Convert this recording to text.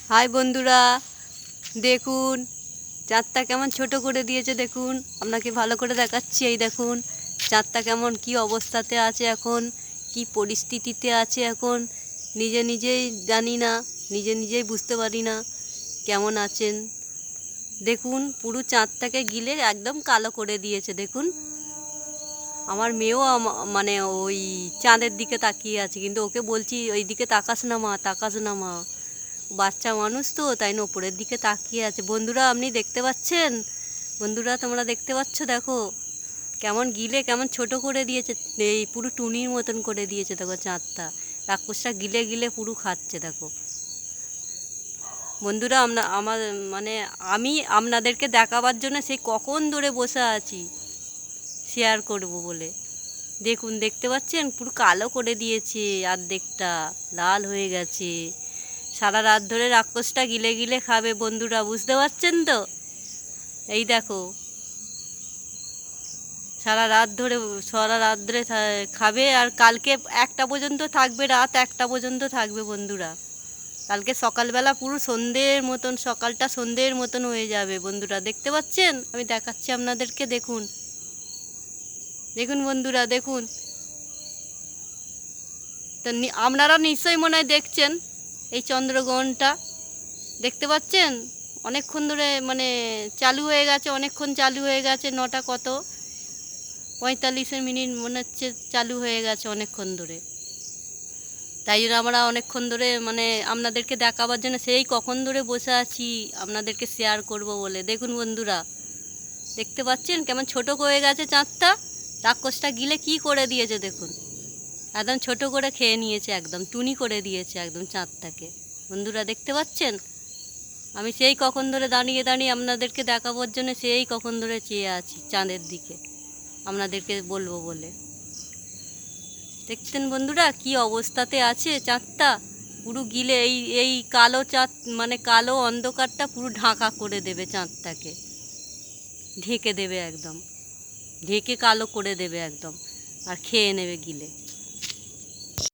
High বন্ধুরা, দেখুন চাঁদটা কেমন ছোট করে দিয়েছে। দেখুন, আপনাকে ভালো করে দেখাচ্ছি। এই দেখুন চাঁদটা কেমন কি অবস্থাতে আছে, এখন কি পরিস্থিতিতে আছে এখন নিজে নিজেই জানি না, নিজে নিজেই বুঝতে পারি না কেমন আছেন। দেখুন পুরো চাঁদটাকে গিলে একদম কালো করে দিয়েছে। দেখুন আমার মেয়েও মানে ওই চাঁদের দিকে তাকিয়ে আছে, কিন্তু ওকে বলছি ওই দিকে তাকাস না মা, তাকাস না মা। বাচ্চা মানুষ তো, তাই না ওপরের দিকে তাকিয়ে আছে। বন্ধুরা আপনি দেখতে পাচ্ছেন? বন্ধুরা তোমরা দেখতে পাচ্ছ? দেখো কেমন গিলে কেমন ছোট করে দিয়েছে, এই পুরো টুনির মতন করে দিয়েছে। দেখো চাঁদটা, রাক্ষসটা গিলে গিলে পুরো খাচ্ছে। দেখো বন্ধুরা, আমি আপনাদেরকে দেখাবার জন্য সেই কখন ধরে বসে আছি শেয়ার করব বলে। দেখুন দেখতে পাচ্ছেন পুরো কালো করে দিয়েছে, অর্ধেকটা লাল হয়ে গেছে। সারা রাত ধরে রাক্ষসটা গিলে গিলে খাবে। বন্ধুরা বুঝতে পারছেন তো? এই দেখো সারা রাত ধরে খাবে, আর কালকে 1টা পর্যন্ত থাকবে, রাত 1টা পর্যন্ত থাকবে। বন্ধুরা কালকে সকালবেলা পুরো সন্ধ্যের মতন, সকালটা সন্ধ্যের মতন হয়ে যাবে। বন্ধুরা দেখতে পাচ্ছেন? আমি দেখাচ্ছি আপনাদেরকে। দেখুন দেখুন বন্ধুরা, দেখুন তো আপনারা নিশ্চয়ই মনে হয় দেখছেন এই চন্দ্রগ্রহণটা। দেখতে পাচ্ছেন অনেকক্ষণ ধরে চালু হয়ে গেছে, অনেকক্ষণ চালু হয়ে গেছে। 9টা কত 45 মিনিট মনে হচ্ছে চালু হয়ে গেছে অনেকক্ষণ ধরে। তাই জন্য আমরা অনেকক্ষণ ধরে আপনাদেরকে দেখাবার জন্য সেই কখন ধরে বসে আছি আপনাদেরকে শেয়ার করব বলে। দেখুন বন্ধুরা দেখতে পাচ্ছেন কেমন ছোট হয়ে গেছে চাঁদটা, রাক্ষসটা গিলে কি করে দিয়েছে। দেখুন একদম ছোট করে খেয়ে নিয়েছে, একদম টুনি করে দিয়েছে একদম চাঁদটাকে। বন্ধুরা দেখতে পাচ্ছেন? আমি সেই কখন ধরে দাঁড়িয়ে দাঁড়িয়ে আপনাদেরকে দেখাবার জন্য সেই কখন ধরে চেয়ে আছি চাঁদের দিকে, আপনাদেরকে বলবো বলে। দেখছেন বন্ধুরা কি অবস্থাতে আছে চাঁদটা, পুরো গিলে এই এই কালো চাঁদ, কালো অন্ধকারটা পুরো ঢাকা করে দেবে চাঁদটাকে, ঢেকে দেবে একদম, ঢেকে কালো করে দেবে একদম, আর খেয়ে নেবে গিলে।